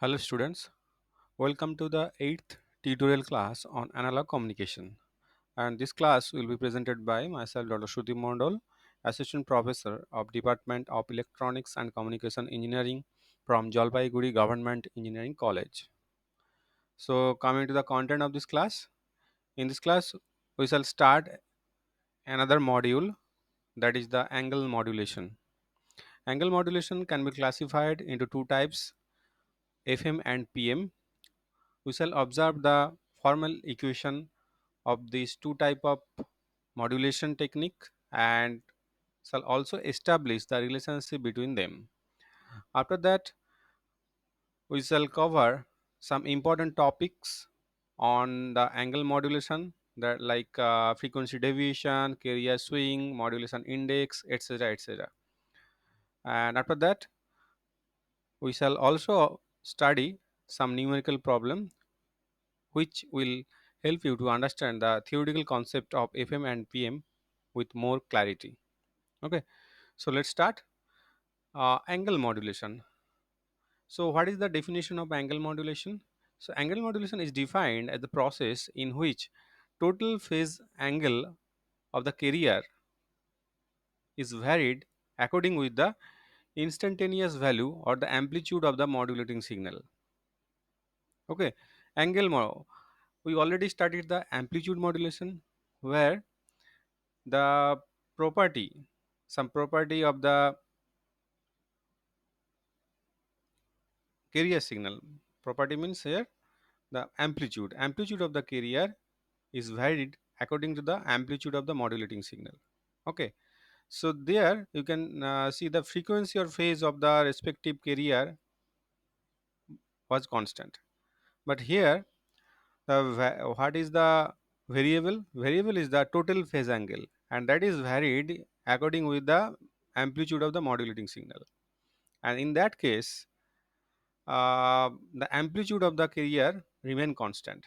Hello students, welcome to the 8th tutorial class on analog communication, and this class will be presented by myself Dr. Sudip Mandal, Assistant Professor of Department of Electronics and Communication Engineering from Jalpaiguri Government Engineering College. So coming to the content of this class, in this class we shall start another module, that is the angle modulation. Angle modulation can be classified into two types, FM and PM. We shall observe the formal equation of these two type of modulation technique and shall also establish the relationship between them. After that, we shall cover some important topics on the angle modulation, that like frequency deviation, carrier swing, modulation index, etc., etc. And after that, we shall also study some numerical problem which will help you to understand the theoretical concept of FM and PM with more clarity. Okay, so let's start. Angle modulation. So, what is the definition of angle modulation? So, angle modulation is defined as the process in which total phase angle of the carrier is varied according with the instantaneous value or the amplitude of the modulating signal. Okay, we already studied the amplitude modulation, where the property, some property of the carrier signal, property means here the amplitude of the carrier is varied according to the amplitude of the modulating signal. Okay, so there you can see the frequency or phase of the respective carrier was constant, but here what is the variable is the total phase angle, and that is varied according with the amplitude of the modulating signal. And in that case, the amplitude of the carrier remain constant.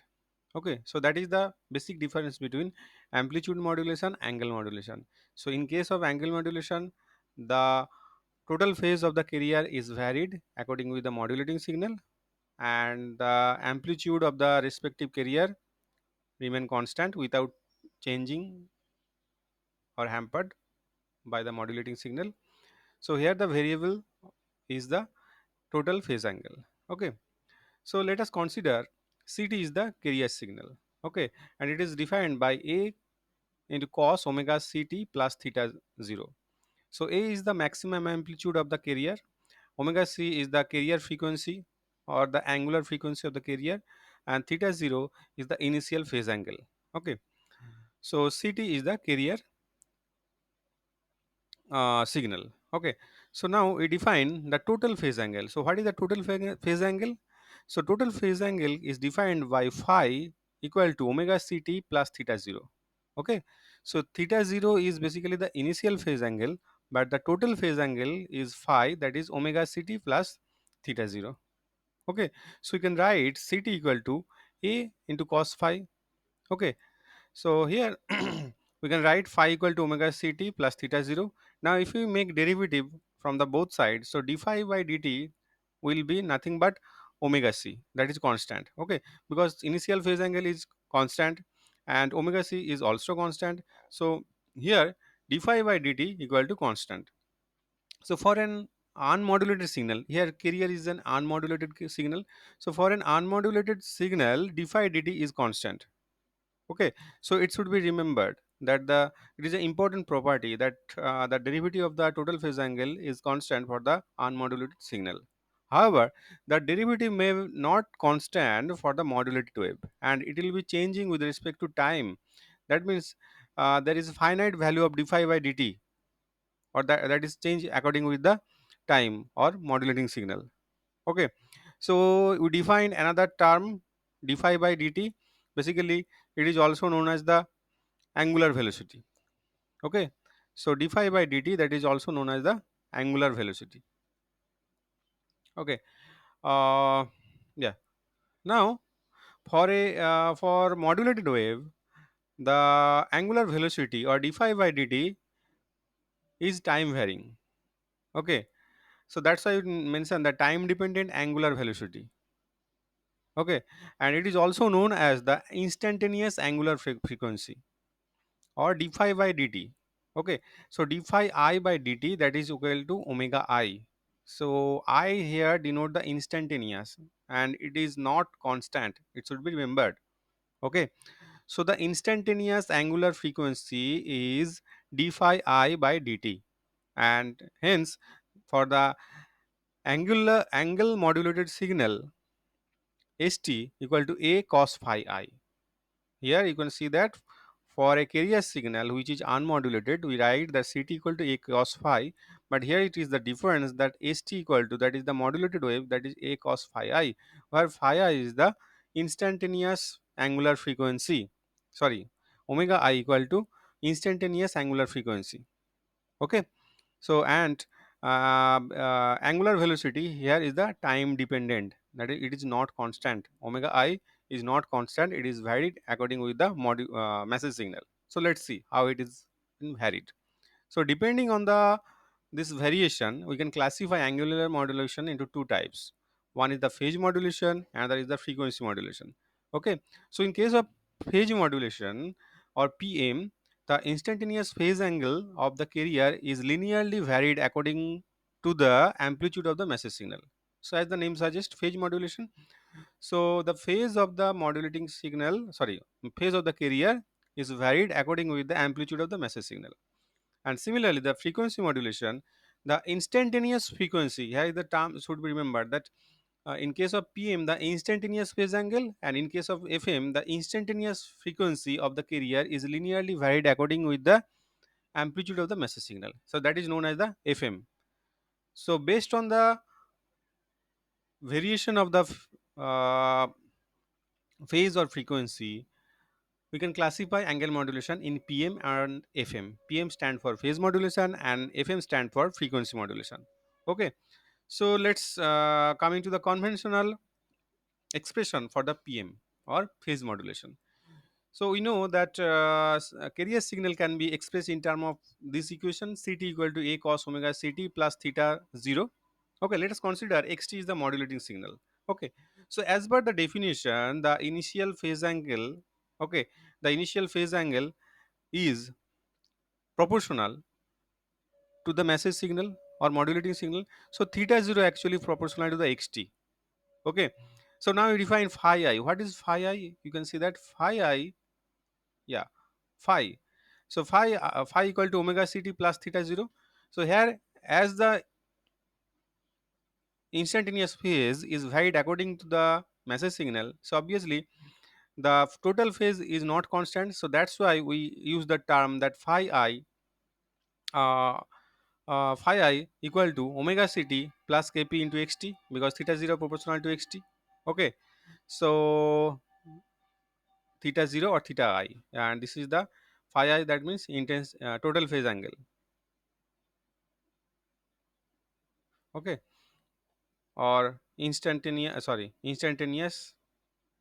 Okay, so that is the basic difference between amplitude modulation, angle modulation. So in case of angle modulation, the total phase of the carrier is varied according with the modulating signal, and the amplitude of the respective carrier remain constant without changing or hampered by the modulating signal. So here the variable is the total phase angle. Okay, so let us consider Ct is the carrier signal. Okay, and it is defined by A into cos omega Ct plus theta 0. So A is the maximum amplitude of the carrier, omega c is the carrier frequency or the angular frequency of the carrier, and theta 0 is the initial phase angle. Okay, so Ct is the carrier signal. Okay, so now we define the total phase angle. So what is the total phase angle? So total phase angle is defined by phi equal to omega ct plus theta 0. Okay, so theta 0 is basically the initial phase angle, but the total phase angle is phi, that is omega ct plus theta 0. Okay, so you can write ct equal to a into cos phi. Okay, so here we can write phi equal to omega ct plus theta 0. Now if we make derivative from the both sides, so d phi by dt will be nothing but omega c, that is constant. Okay, because initial phase angle is constant and omega c is also constant. So here d phi by dt equal to constant. So for an unmodulated signal, here carrier is an unmodulated signal. So for an unmodulated signal, d phi dt is constant. Okay, so it should be remembered that it is an important property that the derivative of the total phase angle is constant for the unmodulated signal. However, the derivative may not constant for the modulated wave, and it will be changing with respect to time. That means there is a finite value of d phi by dt, or that is changed according with the time or modulating signal. Okay, so we define another term, d phi by dt. Basically, it is also known as the angular velocity. Okay, so d phi by dt, that is also known as the angular velocity. Okay, uh, yeah. Now for modulated wave, the angular velocity or d phi by dt is time varying. Okay, so that's why you mention the time dependent angular velocity. Okay, and it is also known as the instantaneous angular frequency, or d phi by dt. Okay, so d phi I by dt, that is equal to omega I. So I here denote the instantaneous, and it is not constant, it should be remembered. Okay, so the instantaneous angular frequency is d phi I by dt, and hence for the angle modulated signal st equal to a cos phi I. Here you can see that for a carrier signal which is unmodulated, we write that Ct equal to a cos phi, but here it is the difference that St equal to, that is the modulated wave, that is a cos phi I, where phi I is the instantaneous angular frequency. Sorry, omega I equal to instantaneous angular frequency. Okay, so and angular velocity here is the time dependent, that is it is not constant. Omega I is not constant, it is varied according with the message signal. So let's see how it is varied. So depending on the this variation, we can classify angular modulation into two types. One is the phase modulation, another is the frequency modulation. Okay, so in case of phase modulation or PM, the instantaneous phase angle of the carrier is linearly varied according to the amplitude of the message signal. So as the name suggests, phase modulation, so the phase of the modulating signal, sorry, phase of the carrier is varied according with the amplitude of the message signal. And similarly, the frequency modulation, the instantaneous frequency, here is the term should be remembered that in case of PM, the instantaneous phase angle, and in case of FM, the instantaneous frequency of the carrier is linearly varied according with the amplitude of the message signal. So that is known as the FM. So based on the variation of the uh, phase or frequency, we can classify angle modulation in PM and FM. PM stand for phase modulation and FM stand for frequency modulation. Okay, so let's coming to the conventional expression for the PM or phase modulation. So we know that carrier signal can be expressed in terms of this equation: Ct equal to a cos omega Ct plus theta 0. Okay, let us consider xt is the modulating signal. Okay, so as per the definition, the initial phase angle, okay, the initial phase angle is proportional to the message signal or modulating signal. So theta 0 actually proportional to the xt. Okay, so now we define phi I. What is phi I? You can see that phi I, yeah, phi. So phi equal to omega ct plus theta 0. So here, as the instantaneous phase is varied according to the message signal, so obviously the total phase is not constant. So that's why we use the term that uh, phi I equal to omega ct plus kp into xt, because theta 0 proportional to xt. Okay, so theta 0 or theta I, and this is the phi I, that means intense total phase angle. Okay, or instantaneous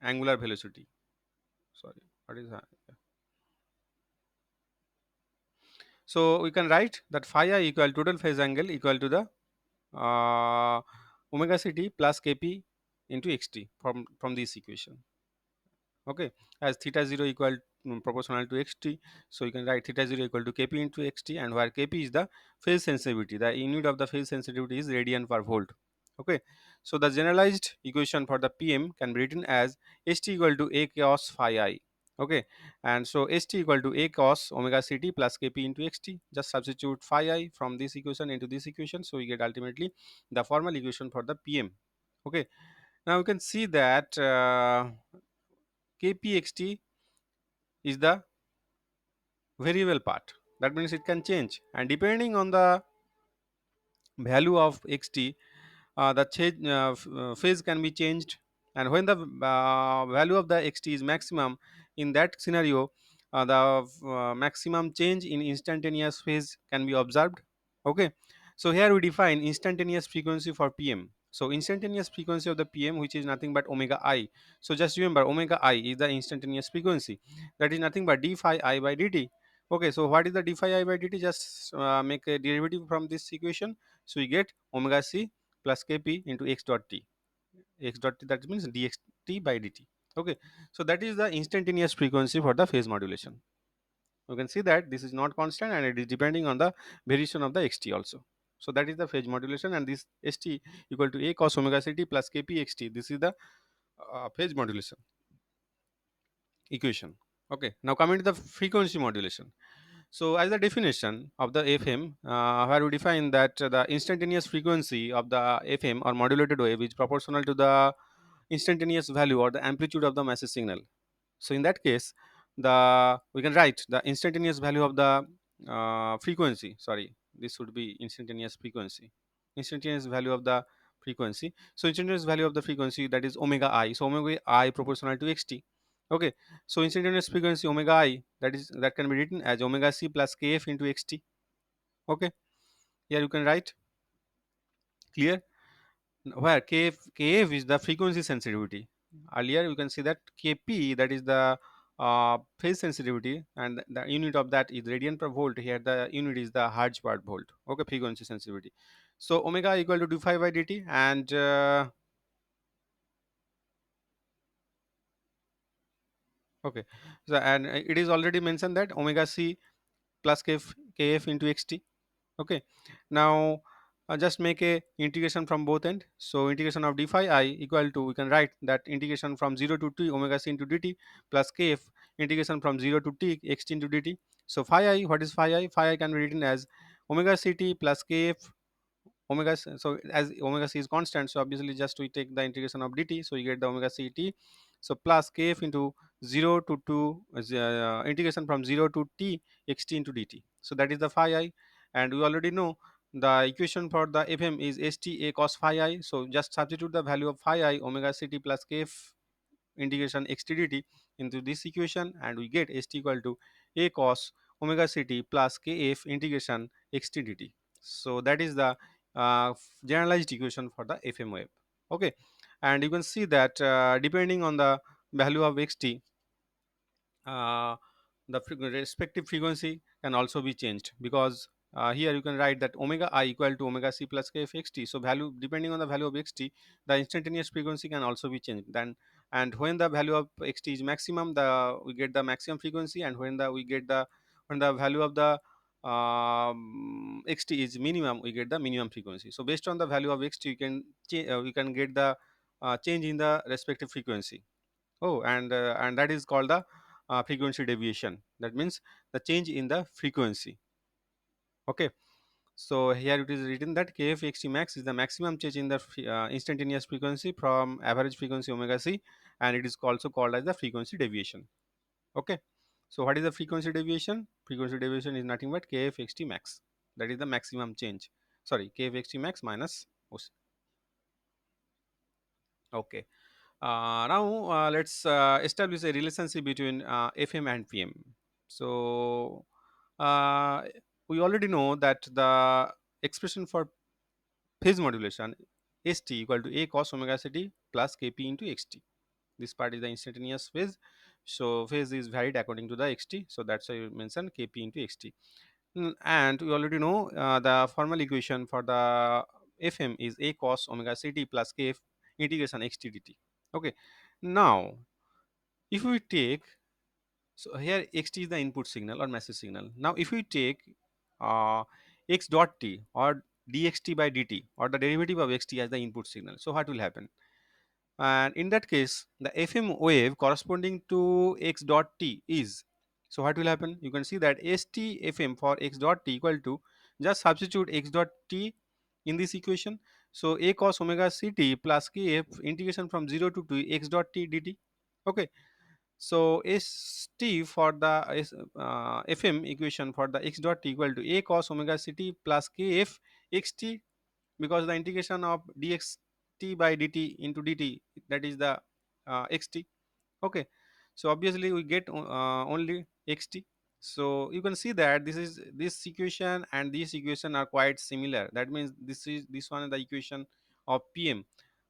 angular velocity. Sorry, what is that? So we can write that phi I equal total phase angle equal to the uh, omega ct plus kp into xt from this equation. Okay, as theta 0 equal proportional to xt, so you can write theta 0 equal to kp into xt, and where kp is the phase sensitivity, the unit of the phase sensitivity is radian per volt. Okay, so the generalized equation for the PM can be written as st equal to a cos phi I. Okay, and so st equal to a cos omega ct plus kp into xt. Just substitute phi I from this equation into this equation, so we get ultimately the formal equation for the PM. Okay, now we can see that kpxt is the variable part. That means it can change, and depending on the value of xt, the phase can be changed. And when the value of the xt is maximum, in that scenario the maximum change in instantaneous phase can be observed. Okay, so here we define instantaneous frequency for PM. So instantaneous frequency of the PM, which is nothing but omega I. So just remember, omega I is the instantaneous frequency, that is nothing but d phi I by dt. Okay, so what is the d phi I by dt? Just make a derivative from this equation, so we get omega c plus kp into x dot t. x dot t, that means dxt by dt. Okay, so that is the instantaneous frequency for the phase modulation. You can see that this is not constant and it is depending on the variation of the xt also. So that is the phase modulation, and this st equal to a cos omega ct plus kp xt. This is the phase modulation equation. Okay, now coming to the frequency modulation. So as the definition of the FM, where we define that the instantaneous frequency of the FM or modulated wave is proportional to the instantaneous value or the amplitude of the massive signal. So in that case, the we can write the instantaneous value of the frequency. Sorry, this would be instantaneous frequency. Instantaneous value of the frequency. So instantaneous value of the frequency, that is omega I. So omega I proportional to xt. Okay. So instantaneous frequency omega I, that can be written as omega c plus kf into xt. Okay. Here you can write clear, where kf is the frequency sensitivity. Earlier you can see that kp, that is the phase sensitivity, and the unit of that is radian per volt. Here the unit is the hertz per volt. Okay, frequency sensitivity. So omega equal to d phi by dt, and okay, so and it is already mentioned that omega c plus kf into xt. Okay, now just make a integration from both end. So integration of d phi I equal to, we can write that integration from 0 to t omega c into dt plus kf integration from 0 to t xt into dt. So phi I, what is phi I? Phi I can be written as omega ct plus kf omega so as omega c is constant, so obviously just we take the integration of dt, so you get the omega ct. So plus kf into 0 to 2 integration from 0 to t xt into dt. So that is the phi I, and we already know the equation for the fm is st a cos phi I. So just substitute the value of phi I omega ct plus kf integration xt dt into this equation, and we get st equal to a cos omega ct plus kf integration xt dt. So that is the generalized equation for the fm wave. Okay, and you can see that depending on the value of xt, uh, the respective frequency can also be changed, because here you can write that omega I equal to omega c plus kf xt. So value, depending on the value of xt, the instantaneous frequency can also be changed then. And when the value of xt is maximum, the we get the maximum frequency, and when the value of the xt is minimum, we get the minimum frequency. So based on the value of xt, we can get the change in the respective frequency. Oh, and that is called the frequency deviation. That means the change in the frequency. Okay. So here it is written that kf xt max is the maximum change in the instantaneous frequency from average frequency omega c, and it is also called as the frequency deviation. Okay. So what is the frequency deviation? Frequency deviation is nothing but kf xt max. That is the maximum change. Sorry, kf xt max minus OC. Okay. Now let's establish a relationship between FM and PM. So uh, we already know that the expression for phase modulation st equal to a cos omega ct plus kp into xt. This part is the instantaneous phase. So phase is varied according to the xt. So that's why you mentioned kp into xt. And we already know the formal equation for the fm is a cos omega ct plus kf integration xt dt. Okay. Now if we take, so here xt is the input signal or massive signal. Now if we take uh, x dot t or dxt by dt, or the derivative of xt as the input signal, so what will happen? And in that case, the fm wave corresponding to x dot t is, so what will happen? You can see that st fm for x dot t equal to, just substitute x dot t in this equation. So a cos omega ct plus kf integration from 0 to 2 x dot t dt. Okay. So st for the fm equation for the x dot t equal to a cos omega ct plus kf xt, because the integration of dxt by dt into dt, that is the xt. Okay. So obviously we get only xt. So you can see that this equation and this equation are quite similar. That means this one is the equation of pm.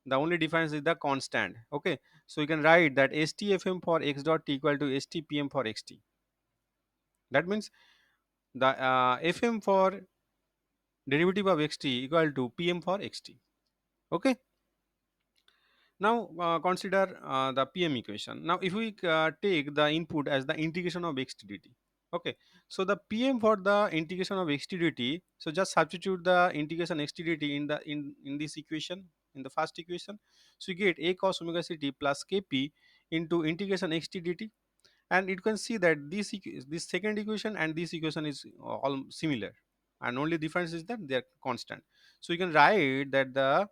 The only difference is the constant. Okay. So you can write that stfm for x dot t equal to stpm for xt. That means the fm for derivative of xt equal to pm for xt. Okay. Now consider the PM equation. Now if we take the input as the integration of x to dt, okay, so the PM for the integration of x to dt, so just substitute the integration x to dt in the in this equation, in the first equation. So you get a cos omega ct plus kp into integration x to dt, and you can see that this second equation and this equation is all similar, and only difference is that they are constant. So you can write that the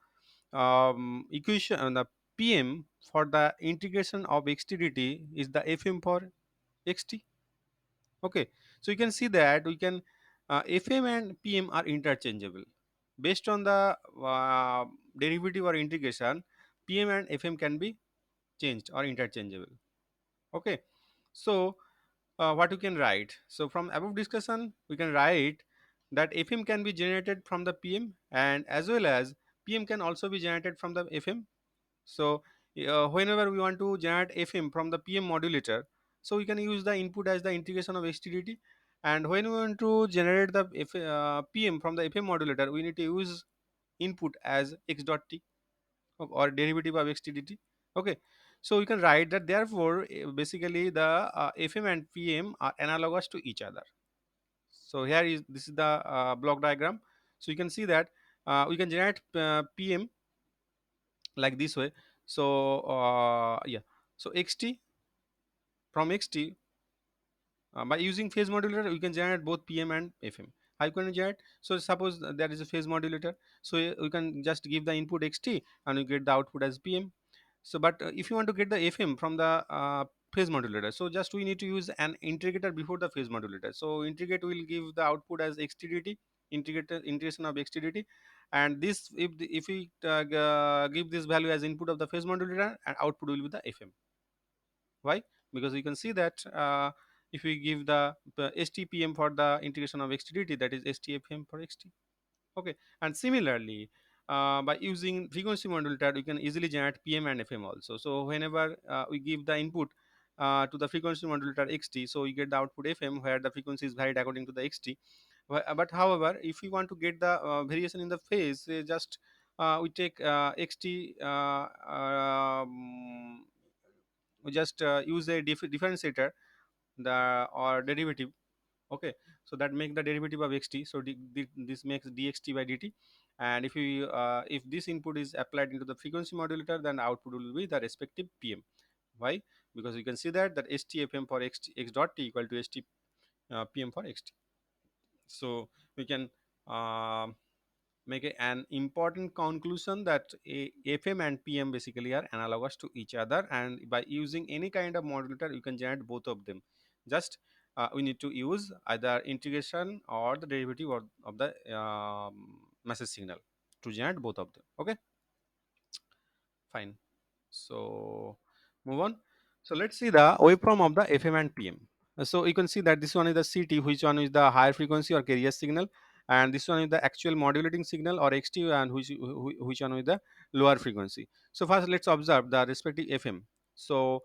equation the PM for the integration of xt dt is the fm for xt. Okay, so you can see that we can fm and pm are interchangeable based on the derivative or integration. PM and fm can be changed or interchangeable. Okay, so what you can write, so from above discussion we can write that fm can be generated from the pm, and as well as pm can also be generated from the fm. So whenever we want to generate fm from the pm modulator, so we can use the input as the integration of htdt, and when we want to generate the pm from the fm modulator, we need to use input as x dot t, or derivative of x dt. Okay, so you can write that therefore basically the fm and pm are analogous to each other. So here is this is the block diagram. So you can see that we can generate pm like this way. So yeah, so xt, from xt by using phase modulator we can generate both pm and fm. How can you generate? So suppose there is a phase modulator, so we can just give the input xt and we get the output as pm. So but if you want to get the fm from the phase modulator, so just we need to use an integrator before the phase modulator. So integrate will give the output as xtdt, integrator integration of xtdt, and this if we give this value as input of the phase modulator, and output will be the fm. Why? Because you can see that if we give the stpm for the integration of xtdt, that is stfm for xt. Okay, and similarly by using frequency modulator we can easily generate pm and fm also. So whenever we give the input to the frequency modulator xt, so we get the output fm where the frequency is varied according to the xt. But however if we want to get the variation in the phase, just we take xt we just use a differentiator, the or derivative. Okay, so that make the derivative of xt, so this makes dxt by dt. And if this input is applied into the frequency modulator, then the output will be the respective pm. Why? Because you can see that stfm for x dot t equal to st pm for xt. So we can uh, make an important conclusion that fm and pm basically are analogous to each other, and by using any kind of modulator you can generate both of them. Just we need to use either integration or the derivative of the message signal to generate both of them. Okay, fine. So move on. So let's see the waveform of the fm and pm. So you can see that this one is the ct, which one is the higher frequency or carrier signal, and this one is the actual modulating signal or xt, and which one is the lower frequency. So first let's observe the respective fm. So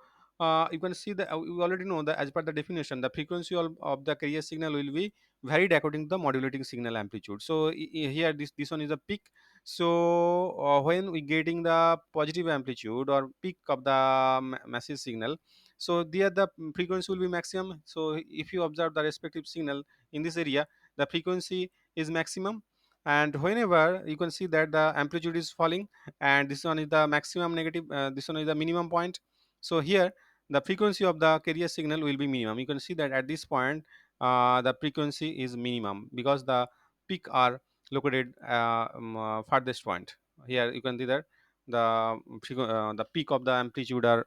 you can see that we already know that as per the definition, the frequency of the carrier signal will be varied according to the modulating signal amplitude. So here this one is a peak. So when we getting the positive amplitude or peak of the massive signal, so there the frequency will be maximum. So if you observe the respective signal in this area, the frequency is maximum, and whenever you can see that the amplitude is falling, and this one is the maximum negative, this one is the minimum point. So here the frequency of the carrier signal will be minimum. You can see that at this point the frequency is minimum because the peak are located farthest point. Here you can see that the peak of the amplitude are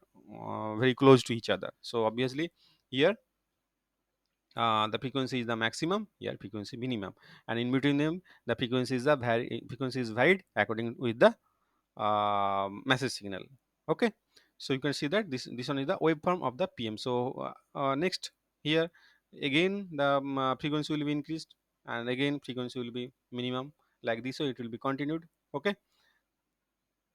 very close to each other. So obviously here the frequency is the maximum, here frequency minimum, and in between them the frequency is varied according with the message signal. Okay, so you can see that this one is the waveform of the pm. So next, here again the frequency will be increased, and again frequency will be minimum, like this, so it will be continued. Okay,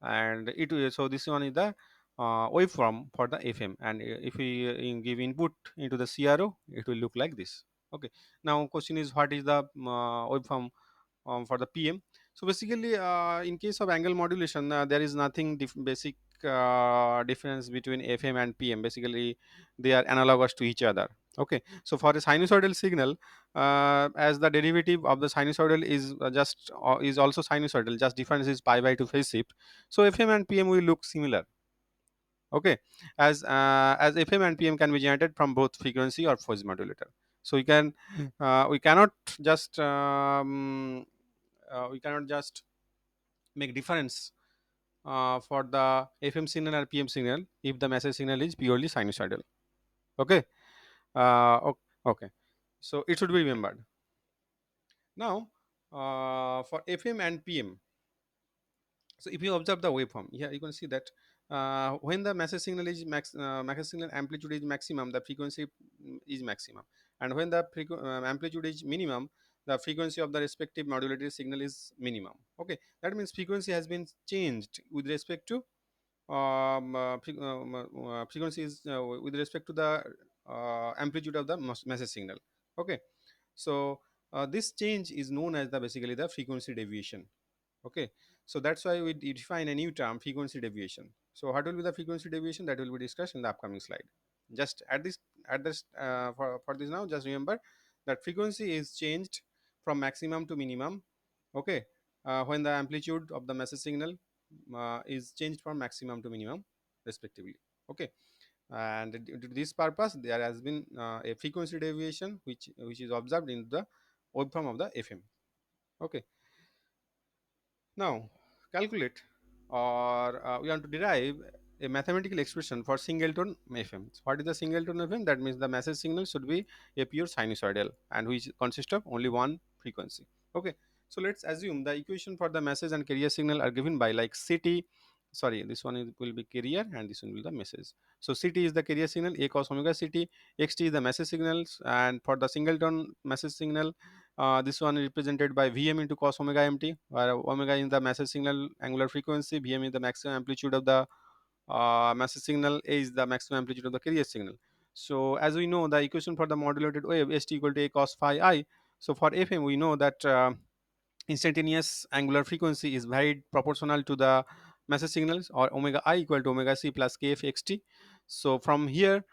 and it will, so this one is the waveform for the fm, and if we give input into the cro, it will look like this. Okay, now question is what is the waveform for the pm. So basically, in case of angle modulation, there is nothing basic difference between FM and PM. Basically, they are analogous to each other. Okay, so for a sinusoidal signal, as the derivative of the sinusoidal is is also sinusoidal, just difference is pi by 2 phase shift. So FM and PM will look similar. Okay, as FM and PM can be generated from both frequency or phase modulator. So we cannot just make difference for the FM signal or PM signal if the message signal is purely sinusoidal. Okay, okay. So it should be remembered. Now, for FM and PM, so if you observe the waveform, here you can see that when the message signal is message signal amplitude is maximum, the frequency is maximum, and when the amplitude is minimum, the frequency of the respective modulated signal is minimum. Okay, that means frequency has been changed with respect to frequency is with respect to the amplitude of the message signal. Okay, so this change is known as the basically the frequency deviation. Okay, so that's why we define a new term, frequency deviation. So what will be the frequency deviation, that will be discussed in the upcoming slide. Just at this for this now, just remember that frequency is changed from maximum to minimum. Okay, when the amplitude of the message signal is changed from maximum to minimum respectively. Okay, and due to this purpose there has been a frequency deviation which is observed in the waveform of the FM. Okay, now, calculate or we want to derive a mathematical expression for singleton FM. So what is the singleton FM? That means the message signal should be a pure sinusoidal and which consists of only one frequency. Okay, so let's assume the equation for the message and carrier signal are given by like CT. Sorry, this one will be carrier and this one will be the message. So CT is the carrier signal, A cos omega CT, XT is the message signals, and for the singleton message signal, this one is represented by Vm into cos omega mt, where omega is the message signal angular frequency, Vm is the maximum amplitude of the message signal, A is the maximum amplitude of the carrier signal. So as we know, the equation for the modulated wave St equal to A cos phi I. So for FM, we know that instantaneous angular frequency is varied proportional to the message signals, or omega I equal to omega c plus kf xt. So from here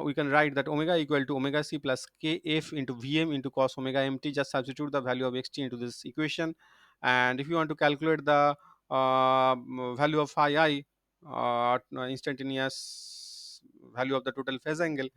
we can write that omega equal to omega c plus kf into vm into cos omega mt. Just substitute the value of xt into this equation, and if you want to calculate the value of phi I, instantaneous value of the total phase angle,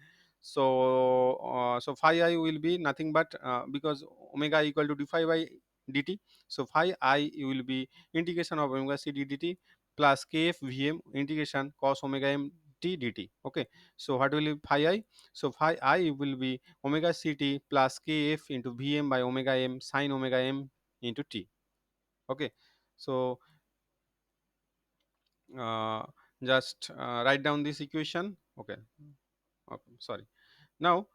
so phi I will be nothing but because omega equal to d phi by dt. So phi I will be integration of omega c dt plus kf vm integration cos omega m t dt. Okay, so what will be phi I? So phi I will be omega ct plus kf into vm by omega m sin omega m into t. Okay, so uh, just write down this equation. Okay, okay, sorry. Now,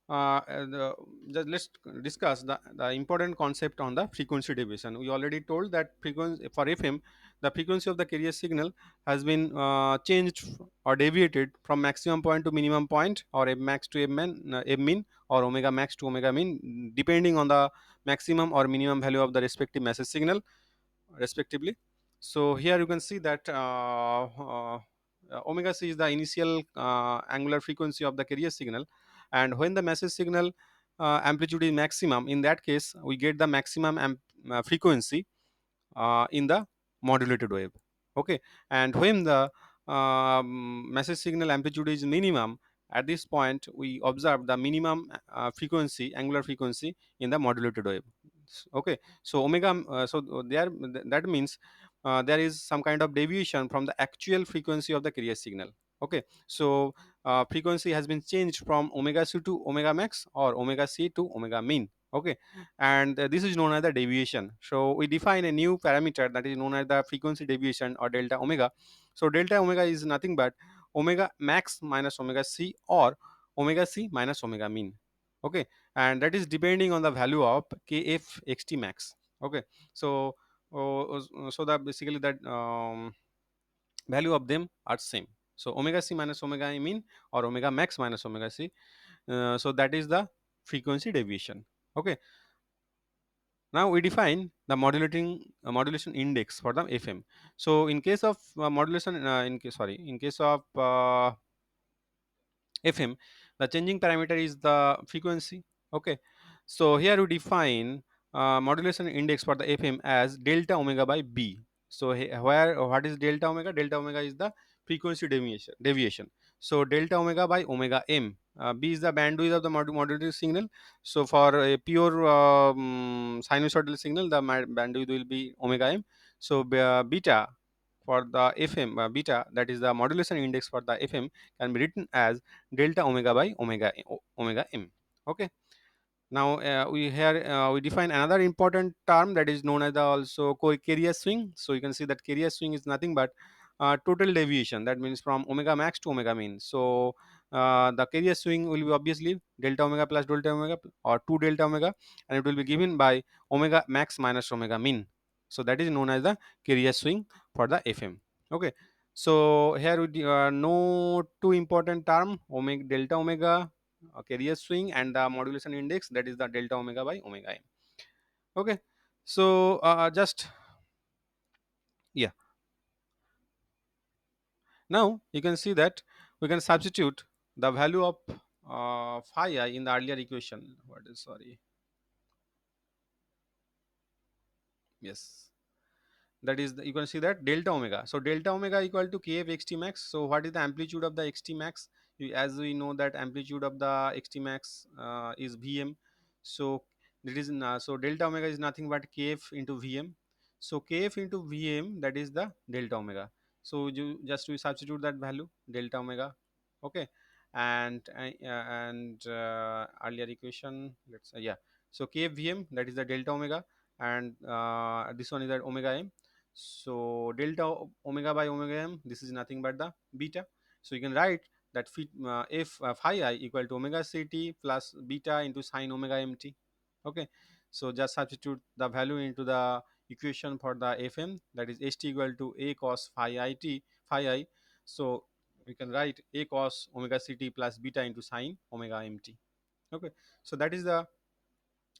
let's discuss the important concept on the frequency deviation. We already told that frequency for FM, the frequency of the carrier signal has been changed or deviated from maximum point to minimum point, or M max to M min, or omega max to omega min, depending on the maximum or minimum value of the respective message signal respectively. So here you can see that omega c is the initial angular frequency of the carrier signal, and when the message signal amplitude is maximum, in that case we get the maximum frequency in the modulated wave. Okay, and when the message signal amplitude is minimum, at this point we observe the minimum frequency angular frequency in the modulated wave. Okay, so omega there that means there is some kind of deviation from the actual frequency of the carrier signal. Okay, so frequency has been changed from omega c to omega max, or omega c to omega min. Okay, and this is known as the deviation. So we define a new parameter that is known as the frequency deviation, or delta omega. So delta omega is nothing but omega max minus omega c, or omega c minus omega min. Okay, and that is depending on the value of kf xt max. Okay, so so that basically that value of them are same. So omega c minus omega min, or omega max minus omega c, so that is the frequency deviation. Okay, Now we define the modulation index for the FM. So in case of modulation, in case of FM, the changing parameter is the frequency. Okay, so here we define modulation index for the FM as delta omega by B. So where what is delta omega? Delta omega is the frequency deviation. So delta omega by omega m. B is the bandwidth of the modulated signal. So for a pure sinusoidal signal, the bandwidth will be omega m. So beta for the FM, beta, that is the modulation index for the FM, can be written as delta omega by omega m. Okay, now we define another important term, that is known as the also carrier swing. So you can see that carrier swing is nothing but total deviation, that means from omega max to omega mean. So the carrier swing will be obviously delta omega plus delta omega or 2 delta omega, and it will be given by omega max minus omega mean. So that is known as the carrier swing for the FM. Okay, so here we know two important term, omega, delta omega carrier swing, and the modulation index, that is the delta omega by omega m. Okay, so just yeah, now you can see that we can substitute the value of phi I in the earlier equation. What is, sorry, yes, that is you can see that delta omega, so delta omega equal to kf xt max. So what is the amplitude of the xt max? As we know that amplitude of the xt max is vm. So that is so delta omega is nothing but kf into vm. So kf into vm, that is the delta omega. So you just we substitute that value delta omega. Okay, and earlier equation, let's say, yeah, so kf vm, that is the delta omega, and this one is that omega m. So delta omega by omega m, this is nothing but the beta. So you can write that if phi I equal to omega ct plus beta into sine omega mt. Okay, so just substitute the value into the equation for the fm, that is ht equal to a cos phi I. So we can write a cos omega ct plus beta into sine omega mt. Okay, so that is the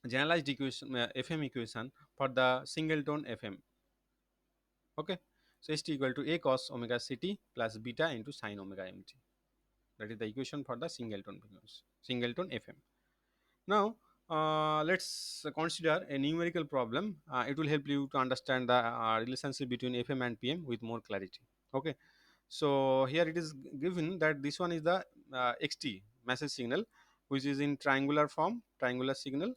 generalized equation, fm equation for the singleton fm. Okay, so st equal to a cos omega ct plus beta into sine omega mt. That is the equation for the singleton fm. Now let's consider a numerical problem. It will help you to understand the relationship between fm and pm with more clarity. Okay, so here it is given that this one is the xt message signal, which is in triangular form, triangular signal.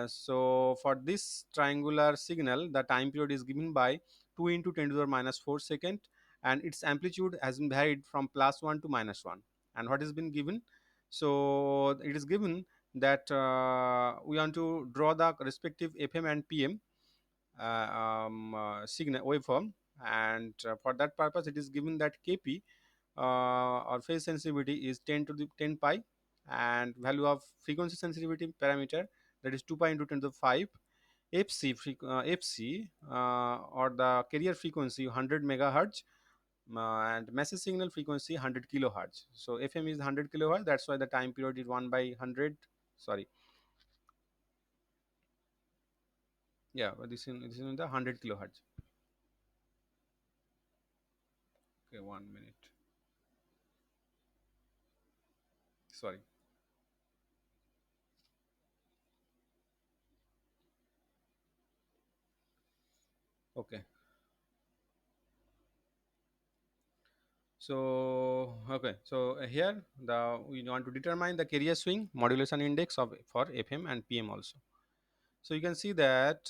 So for this triangular signal, the time period is given by 2 into 10 to the minus 4 second, and its amplitude has been varied from +1 to -1. And what has been given? So it is given that we want to draw the respective fm and pm signal waveform, and for that purpose it is given that kp or phase sensitivity is 10 to the 10 pi, and value of frequency sensitivity parameter, that is 2 pi into 10 to the 5. fc or the carrier frequency 100 megahertz, and message signal frequency 100 kilohertz. So fm is 100 kilohertz, that's why the time period is 1 by 100. Sorry, yeah, but this is in the 100 kilohertz. Okay, 1 minute, sorry. Okay, so okay, so here the we want to determine the carrier swing modulation index of for fm and pm also. So you can see that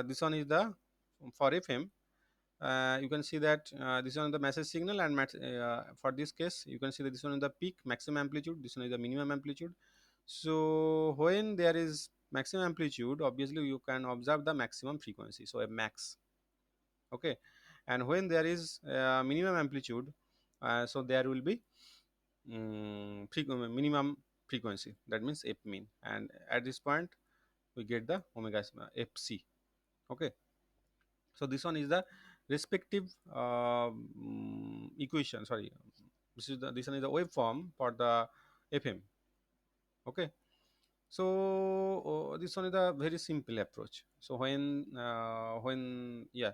this one is the for fm. You can see that this one is the message signal, and for this case you can see that this one is the peak maximum amplitude, this one is the minimum amplitude. So when there is maximum amplitude, obviously you can observe the maximum frequency, so a max. Okay, and when there is minimum amplitude, so there will be minimum frequency, that means f mean, and at this point we get the omega fc. Okay, so this one is the respective equation, sorry, this one is the waveform for the fm. Okay, So this one is a very simple approach. So when yeah,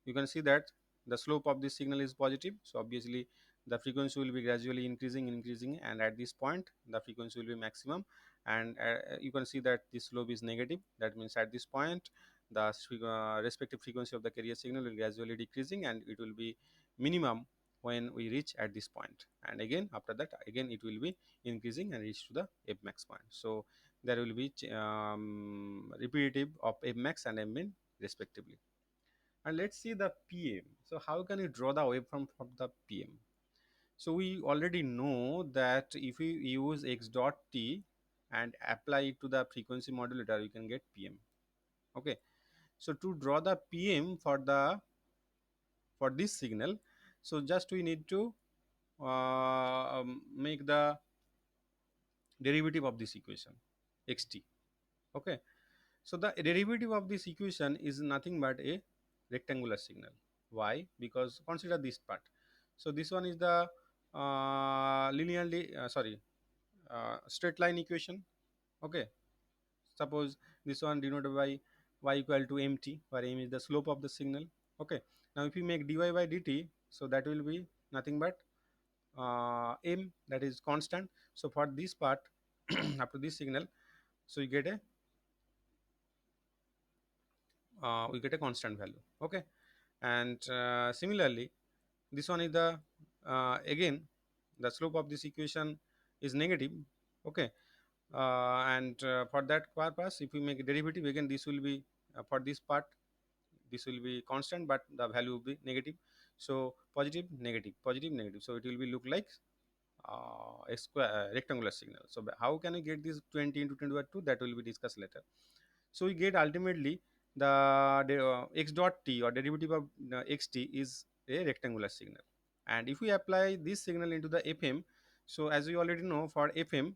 you can see that the slope of this signal is positive, so obviously the frequency will be gradually increasing, and at this point the frequency will be maximum. And you can see that this slope is negative, that means at this point the respective frequency of the carrier signal will gradually decreasing, and it will be minimum when we reach at this point, and again after that again it will be increasing and reach to the f max point. So there will be repetitive of f max and m min respectively. And let's see the PM. So how can you draw the waveform from the PM? So we already know that if we use x dot t and apply it to the frequency modulator, you can get PM. Okay. So to draw the PM for this signal, so just we need to make the derivative of this equation xt. Okay. So the derivative of this equation is nothing but a rectangular signal. Why? Because consider this part. So this one is the straight line equation. Okay. Suppose this one denoted by y equal to mt, where m is the slope of the signal. Okay. Now if you make dy by dt, so that will be nothing but m, that is constant. So for this part, after this signal, so you get a we get a constant value. Okay. And similarly this one is the again the slope of this equation is negative. Okay. And for that purpose, if we make a derivative, again this will be for this part this will be constant, but the value will be negative. So positive negative positive negative, so it will be look like a square rectangular signal. So how can I get this 20 into 20 by 2, that will be discussed later. So we get ultimately the x dot t or derivative of xt is a rectangular signal. And if we apply this signal into the fm, so as we already know, for fm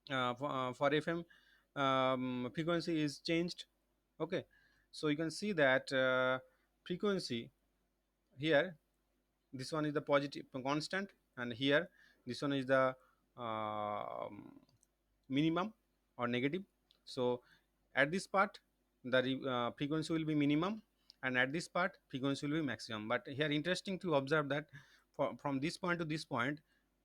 for fm frequency is changed. Okay. So you can see that frequency here, this one is the positive constant, and here this one is the um, minimum or negative. So at this part the frequency will be minimum, and at this part frequency will be maximum. But here interesting to observe that from this point to this point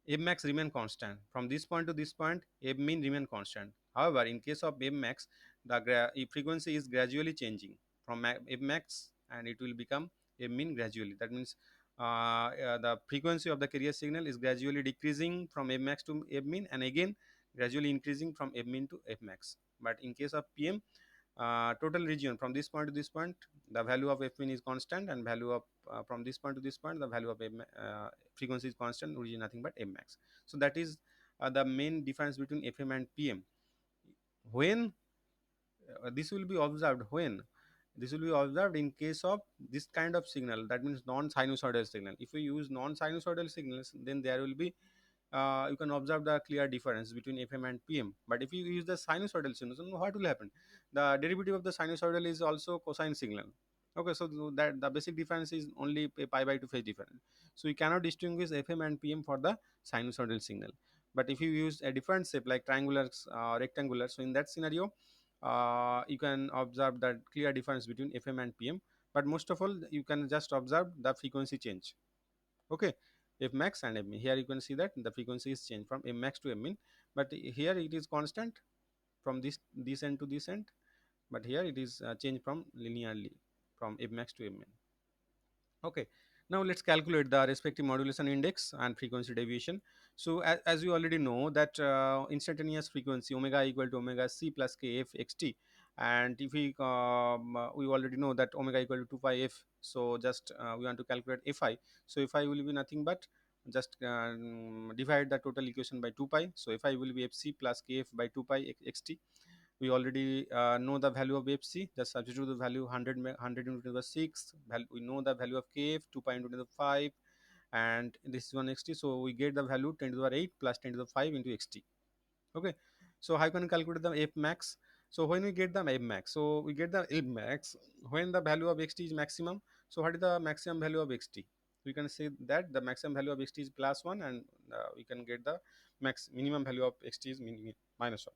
f max remain constant, from this point to this point f min remain constant. However, in case of f max, the frequency is gradually changing from f max, and it will become f min gradually. That means the frequency of the carrier signal is gradually decreasing from f max to f min, and again gradually increasing from f min to f max. But in case of PM, total region from this point to this point, the value of f min is constant, and value of from this point to this point, the value of frequency is constant, which is nothing but m max. So that is the main difference between FM and PM. When this will be observed, when this will be observed in case of this kind of signal, that means non-sinusoidal signal. If we use non-sinusoidal signals, then there will be you can observe the clear difference between FM and PM. But if you use the sinusoidal signal, so what will happen? The derivative of the sinusoidal is also cosine signal. Okay, so that the basic difference is only a pi by 2 phase difference. So you cannot distinguish FM and PM for the sinusoidal signal. But if you use a different shape like triangular, rectangular, so in that scenario, you can observe that clear difference between FM and PM. But most of all, you can just observe the frequency change. Okay. F max and m min, here you can see that the frequency is changed from m max to m min, but here it is constant from this end to this end, but here it is changed from linearly from f max to m min. Okay. Now let's calculate the respective modulation index and frequency deviation. So as you already know that instantaneous frequency omega equal to omega c plus k f xt, and if we already know that omega equal to 2 pi f. So just we want to calculate fi. So fi will be nothing but just divide the total equation by 2 pi. So fi will be fc plus kf by 2 pi xt. We already know the value of fc, just substitute the value 100 into the 6 we know the value of kf 2 pi into the 5, and this is 1 xt. So we get the value 10 to the 8 plus 10 to the 5 into xt. Okay. So how can we calculate the f max? So when we get the f max, so we get the f max when the value of xt is maximum. So what is the maximum value of xt? We can say that the maximum value of xt is plus 1, and we can get the minimum value of xt is minus 1.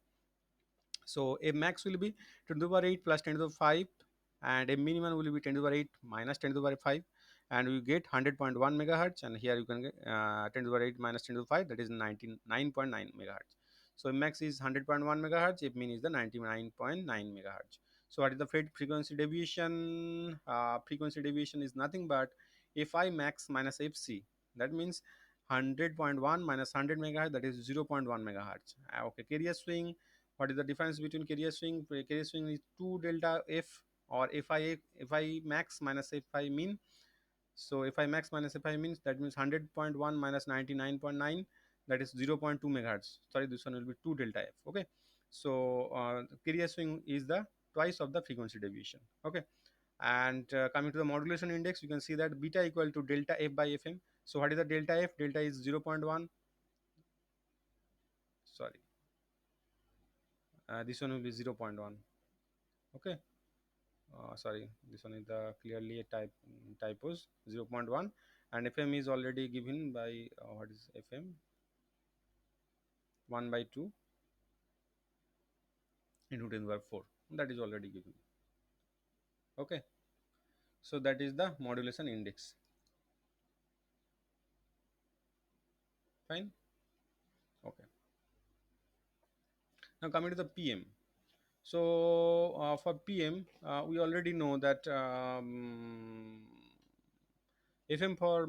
So a max will be 10 to the power 8 plus 10 to the 5, and a minimum will be 10 to the power 8 minus 10 to the power 5, and you get 100.1 megahertz. And here you can get 10 to the power 8 minus 10 to the 5, that is 99.9 megahertz. So max is 100.1 megahertz, if min is the 99.9 megahertz. So what is the frequency deviation? Frequency deviation is nothing but fi max minus fc. That means 100.1 minus 100 megahertz, that is 0.1 megahertz. Okay, carrier swing. What is the difference between carrier swing? Carrier swing is 2 delta f, or fi max minus fi min. So fi max minus fi means, that means 100.1 minus 99.9, that is 0.2 megahertz. Sorry, this one will be 2 delta f. Okay, so carrier swing is the twice of the frequency deviation. Okay, and coming to the modulation index, you can see that beta equal to delta f by fm. So what is the delta f? Delta is 0.1. Sorry, this one will be 0.1. Okay, sorry, this one is the clearly a typos, 0.1. And fm is already given by what is fm, 1 by 2 into 10 power 4, that is already given. Okay, so that is the modulation index. Fine. Okay, now coming to the pm. So for pm, we already know that fm for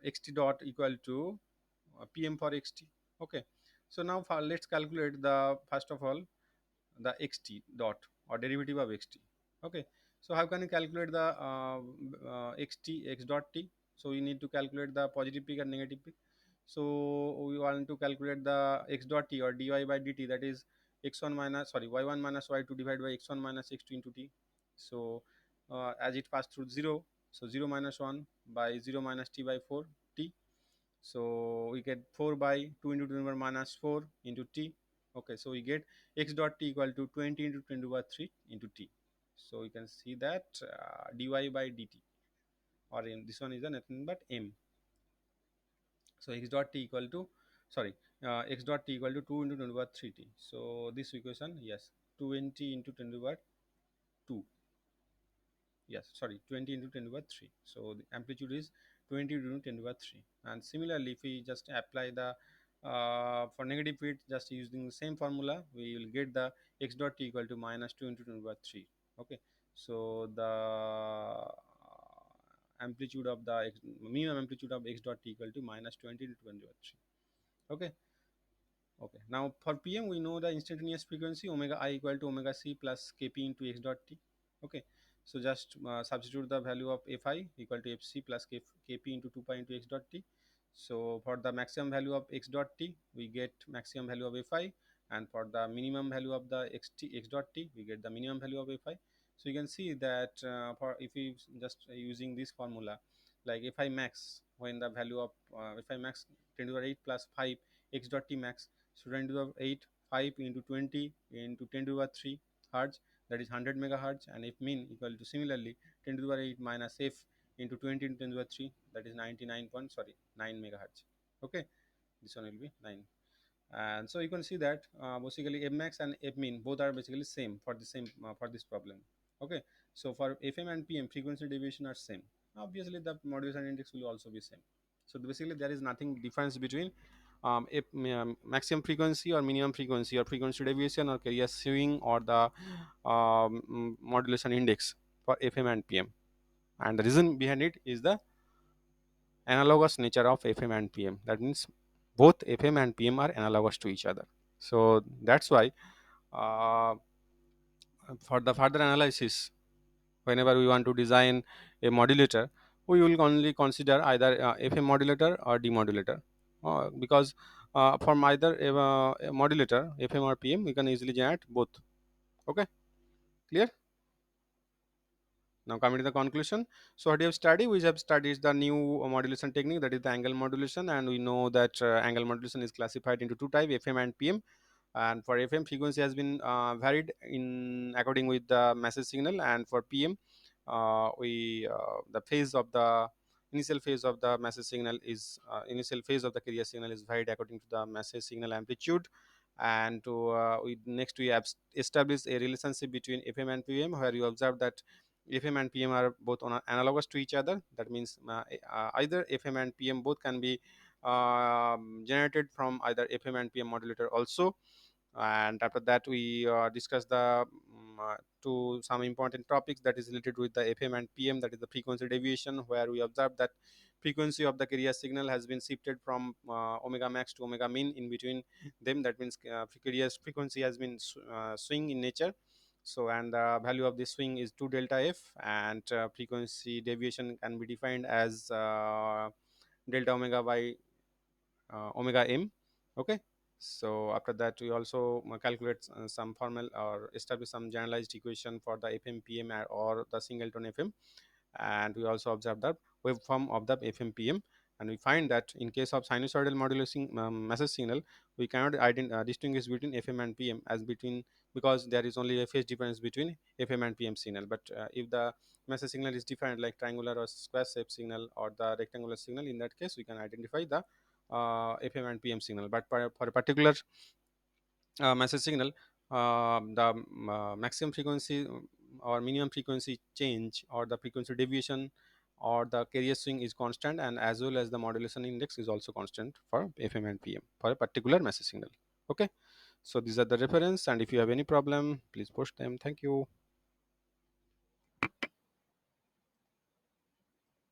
xt dot equal to pm for xt. Okay, so now let's calculate the, first of all, the xt dot, or derivative of xt. Okay, so how can you calculate the xt, x dot t? So we need to calculate the positive peak and negative peak. So we want to calculate the x dot t, or dy by dt, that is x1 minus, sorry, y1 minus y2 divided by x1 minus x2 into t. So as it passed through 0, so 0 minus 1 by 0 minus t by 4 t. So we get 4 by 2 into 10 to the power minus 4 into t. Okay, so we get x dot t equal to 20 into 10 to the power 3 into t. So you can see that dy by dt, or in this one is nothing but m. So x dot t equal to, sorry, x dot t equal to 2 into 10 to the power 3t. So this equation, yes, 20 into 10 to the power 2, yes, sorry, 20 into 10 to the power 3. So the amplitude is 20 into 10 to the power 3. And similarly, if we just apply the for negative bit, just using the same formula, we will get the x dot t equal to minus 2 into 10 to the power 3. Okay, so the amplitude of the minimum amplitude of x dot t equal to minus 20 into 10 to the power 3. Okay. Okay, now for PM we know the instantaneous frequency omega I equal to omega c plus kp into x dot t. Okay, so just substitute the value of fi equal to fc plus kp into 2 pi into x dot t. So for the maximum value of x dot t, we get maximum value of fi, and for the minimum value of the x dot t, we get the minimum value of fi. So you can see that for if we just using this formula, like fi max, when the value of fi max 10 to the 8 plus 5 x dot t max, so 10 to the 8, 5 into 20 into 10 to the 3 hertz, that is 100 megahertz. And if min equal to similarly 10 to the 8 minus f into 20 into 10 to the 3, that is 99 point, sorry, 9 megahertz. Okay, this one will be 9. And so you can see that basically f max and f min both are basically same for the same for this problem. Okay, so for fm and pm, frequency deviation are same. Obviously the modulation index will also be same. So basically there is nothing difference between maximum frequency or minimum frequency, or frequency deviation, or carrier swing, or the modulation index for fm and pm. And the reason behind it is the analogous nature of fm and pm. That means both fm and pm are analogous to each other. So that's why uh, for the further analysis, whenever we want to design a modulator, we will only consider either fm modulator or demodulator, because from either a modulator, fm or pm, we can easily generate both. Okay, clear? Now coming to the conclusion. So what we have studied? We have studied the new modulation technique, that is the angle modulation, and we know that angle modulation is classified into two types, FM and PM. And for FM, frequency has been varied in according with the message signal, and for PM, we the phase of the initial phase of the message signal is initial phase of the carrier signal is varied according to the message signal amplitude. And next we have established a relationship between FM and PM, where you observe that FM and PM are both analogous to each other. That means either FM and PM both can be generated from either FM and PM modulator also. And after that we discuss the to some important topics that is related with the FM and PM, that is the frequency deviation, where we observe that frequency of the carrier signal has been shifted from omega max to omega min in between them. That means carrier frequency has been swing in nature. So, and the value of this swing is 2 delta f, and frequency deviation can be defined as delta omega by omega m. Okay. So after that we also calculate some formal or establish some generalized equation for the FM PM or the singleton FM. And we also observe the waveform of the FM PM, and we find that in case of sinusoidal modulation message signal, we cannot distinguish between FM and PM as between, because there is only a phase difference between FM and PM signal. But if the message signal is different, like triangular or square shape signal or the rectangular signal, in that case we can identify the FM and PM signal. But for a particular message signal, the maximum frequency or minimum frequency change, or the frequency deviation, or the carrier swing is constant, and as well as the modulation index is also constant for FM and PM for a particular message signal. Okay, so these are the reference, and if you have any problem, please post them. Thank you.